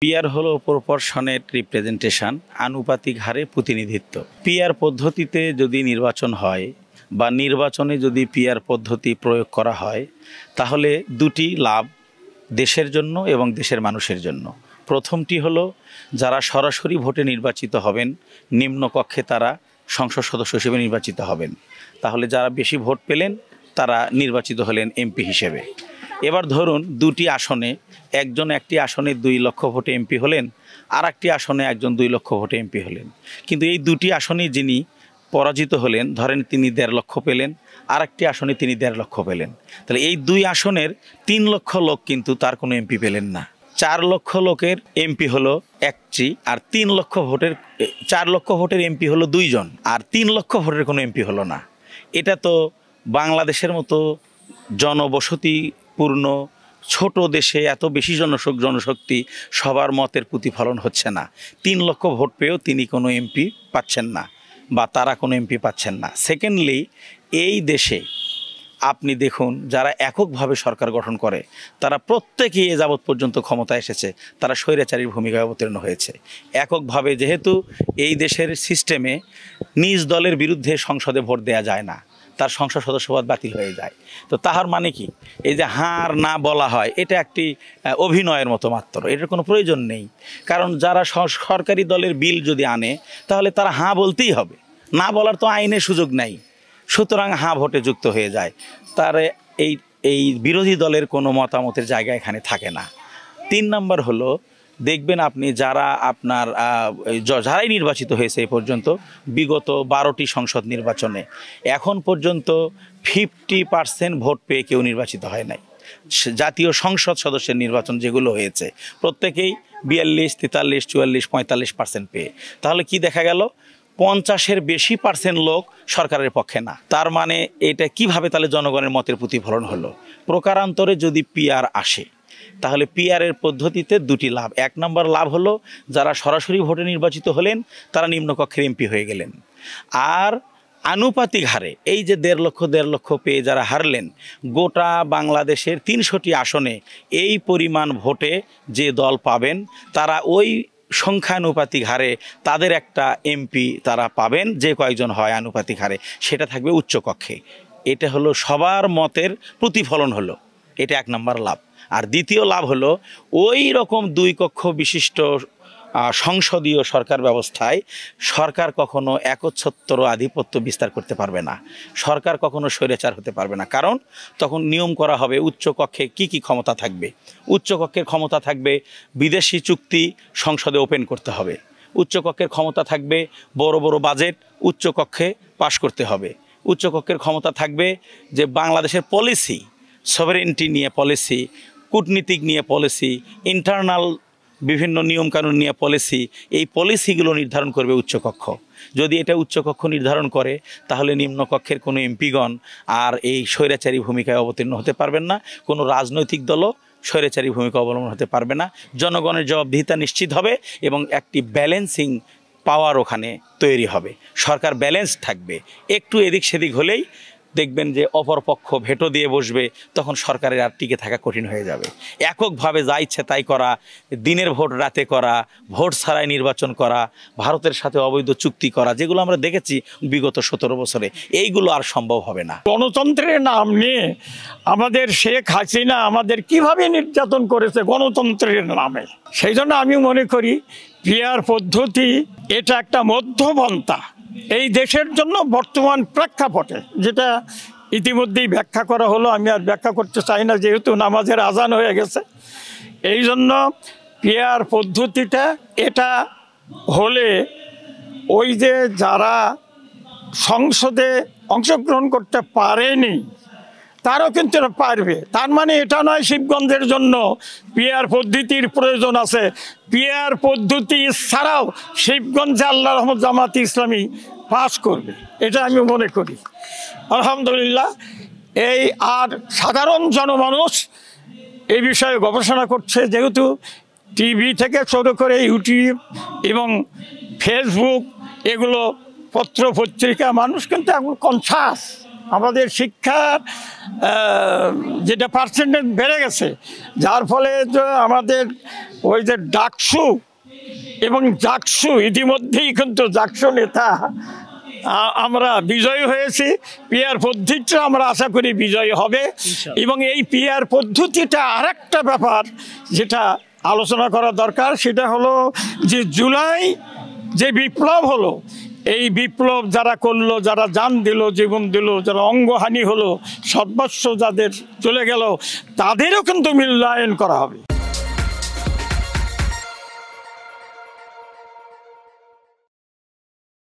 PR হলো proportionate representation, আনুপাতিক হারে প্রতিনিধিত্ব। পিআর পদ্ধতিতে যদি নির্বাচন হয় বা নির্বাচনে যদি পিআর পদ্ধতি প্রয়োগ করা হয় তাহলে দুটি লাভ দেশের জন্য এবং দেশের মানুষের জন্য। প্রথমটি হলো যারা সরাসরি ভোটে নির্বাচিত হবেন, নিম্নকক্ষে তারা সংসদ সদস্য হিসেবে নির্বাচিত হবেন, তাহলে যারা বেশি ভোট পেলেন তারা নির্বাচিত হলেন এমপি হিসেবে। এবার ধরুন দুটি আসনে একজন একটি আসনে 2 লক্ষ ভোটে এমপি হলেন, আর একটি আসনে একজন 2 লক্ষ ভোটে এমপি হলেন, কিন্তু এই দুটি আসনে যিনি পরাজিত হলেন, ধরেন তিনি 1.5 লক্ষ পেলেন, আর একটি আসনে তিনি 1.5 লক্ষ পেলেন, তাহলে এই 2 আসনের 3 লক্ষ লোক কিন্তু তার কোনো এমপি পেলেন না। 4 লক্ষ লোকের এমপি হলো একটি, আর 3 লক্ষ ভোটের 4 লক্ষ ভোটের এমপি হলো 2 জন, আর 3 লক্ষ ভোটের কোনো এমপি হলো না। এটা তো বাংলাদেশের মতো জনবসতিপূর্ণ ছোট দেশে এত বেশি জনশক্তি সবার মতের প্রতিফলন হচ্ছে না। 3 লক্ষ ভোট পেয়েও তিনি কোনো এমপি পাচ্ছেন না বা তারা কোনো এমপি পাচ্ছেন না। সেকেন্ডলি, এই দেশে আপনি দেখুন যারা এককভাবে সরকার গঠন করে তারা প্রত্যেকেই এ যাবৎ পর্যন্ত ক্ষমতায় এসেছে, তারা স্বৈরাচারীর ভূমিকায় অবতীর্ণ হয়েছে। এককভাবে যেহেতু এই দেশের সিস্টেমে নিজ দলের বিরুদ্ধে সংসদে ভোট দেওয়া যায় না, তার সংসদ সদস্যপদ বাতিল হয়ে যায়। তো তাহার মানে কি, এই যে হার না বলা হয় এটা একটি অভিনয়ের মতো মাত্র, এটার কোনো প্রয়োজন নেই। কারণ যারা সরকারি দলের বিল যদি আনে তাহলে তারা হাঁ বলতেই হবে, না বলার তো আইনের সুযোগ নাই, সুতরাং হাঁ ভোটে যুক্ত হয়ে যায়। তার এই বিরোধী দলের কোনো মতামতের জায়গা এখানে থাকে না। 3 নম্বর হলো, দেখবেন আপনি যারা আপনার যারাই নির্বাচিত হয়েছে এই পর্যন্ত বিগত 12টি সংসদ নির্বাচনে এখন পর্যন্ত 50% ভোট পেয়ে কেউ নির্বাচিত হয় নাই। জাতীয় সংসদ সদস্যের নির্বাচন যেগুলো হয়েছে প্রত্যেকেই 42, 43, 44, 45% পেয়ে। তাহলে কি দেখা গেল, 50-এর বেশি % লোক সরকারের পক্ষে না। তার মানে এটা কিভাবে তাহলে জনগণের মতের প্রতিফলন হলো? প্রকারান্তরে যদি পিআর আসে তাহলে পিআরের পদ্ধতিতে দুটি লাভ। 1 নম্বর লাভ হলো যারা সরাসরি ভোটে নির্বাচিত হলেন তারা নিম্নকক্ষের এমপি হয়ে গেলেন, আর আনুপাতিক হারে এই যে 1.5 লক্ষ পেয়ে যারা হারলেন, গোটা বাংলাদেশের 300টি আসনে এই পরিমাণ ভোটে যে দল পাবেন তারা ওই সংখ্যানুপাতিক হারে তাদের একটা এমপি তারা পাবেন, যে কয়েকজন হয় আনুপাতিক হারে, সেটা থাকবে উচ্চকক্ষে। এটা হলো সবার মতের প্রতিফলন হলো, এটা 1 নম্বর লাভ। আর দ্বিতীয় লাভ হলো ওই রকম 2 কক্ষ বিশিষ্ট সংসদীয় সরকার ব্যবস্থায় সরকার কখনো একচ্ছত্র আধিপত্য বিস্তার করতে পারবে না, সরকার কখনো স্বৈরাচার হতে পারবে না। কারণ তখন নিয়ম করা হবে উচ্চকক্ষে কি কি ক্ষমতা থাকবে। উচ্চকক্ষের ক্ষমতা থাকবে বিদেশি চুক্তি সংসদে ওপেন করতে হবে, উচ্চকক্ষের ক্ষমতা থাকবে বড় বড় বাজেট উচ্চকক্ষে পাশ করতে হবে, উচ্চকক্ষের ক্ষমতা থাকবে যে বাংলাদেশের পলিসি, সভারেন্টি নিয়ে পলিসি, কূটনীতিক নিয়ে পলিসি, ইন্টারনাল বিভিন্ন নিয়মকানুন নিয়ে পলিসি, এই পলিসিগুলো নির্ধারণ করবে উচ্চকক্ষ। যদি এটা উচ্চকক্ষ নির্ধারণ করে তাহলে নিম্নকক্ষের কোনো এমপিগণ আর এই স্বৈরাচারী ভূমিকায় অবতীর্ণ হতে পারবেন না, কোনো রাজনৈতিক দলও স্বৈরাচারী ভূমিকা অবলম্বন হতে পারবে না। জনগণের জবাবদিহিতা নিশ্চিত হবে এবং একটি ব্যালেন্সিং পাওয়ার ওখানে তৈরি হবে, সরকার ব্যালেন্স থাকবে। একটু এদিক সেদিক হলেই দেখবেন যে অপরপক্ষ ভেটো দিয়ে বসবে, তখন সরকারের আর টিকে থাকা কঠিন হয়ে যাবে। এককভাবে যা ইচ্ছে তাই করা, দিনের ভোট রাতে করা, ভোট ছাড়াই নির্বাচন করা, ভারতের সাথে অবৈধ চুক্তি করা, যেগুলো আমরা দেখেছি বিগত 17 বছরে, এইগুলো আর সম্ভব হবে না। গণতন্ত্রের নাম নিয়ে আমাদের শেখ হাসিনা আমাদের কিভাবে নির্যাতন করেছে গণতন্ত্রের নামে। সেই জন্য আমি মনে করি পিআর পদ্ধতি এটা একটা মধ্যপন্থা এই দেশের জন্য বর্তমান প্রেক্ষাপটে, যেটা ইতিমধ্যেই ব্যাখ্যা করা হলো, আমি আর ব্যাখ্যা করতে চাই না যেহেতু নামাজের আজান হয়ে গেছে। এই জন্য পিআর পদ্ধতিটা এটা হলে ওই যে যারা সংসদে অংশগ্রহণ করতে পারেনি তারাও কিন্তু পারবে। তার মানে এটা নয় শিবগঞ্জের জন্য পিআর পদ্ধতির প্রয়োজন আছে, পিআর পদ্ধতি ছাড়াও শিবগঞ্জে আল্লাহ রহমত জামাতে ইসলামী পাস করবে, এটা আমি মনে করি। আলহামদুলিল্লাহ। এই আর সাধারণ জনমানুষ এই বিষয়ে গবেষণা করছে, যেহেতু টিভি থেকে শুরু করে ইউটিউব এবং ফেসবুক এগুলো পত্র পত্রিকা, মানুষ কিন্তু এখন কনসাস আমাদের শিক্ষার যেটা পার্সেন্টেজ বেড়ে গেছে, যার ফলে যে আমাদের ওই যে ডাকসু এবং জাকসু ইতিমধ্যেই কিন্তু জাকসু নেতা আমরা বিজয়ী হয়েছি। পিআর পদ্ধতিটা আমরা আশা করি বিজয়ী হবে। এবং এই পিআর পদ্ধতিটা আরেকটা ব্যাপার যেটা আলোচনা করা দরকার, সেটা হলো যে জুলাই যে বিপ্লব হলো, এই বিপ্লব যারা করলো, যারা জান দিল, জীবন দিল, যারা অঙ্গহানি হলো, সর্বস্ব যাদের চলে গেল, তাদেরও কিন্তু মূল্যায়ন করা হবে।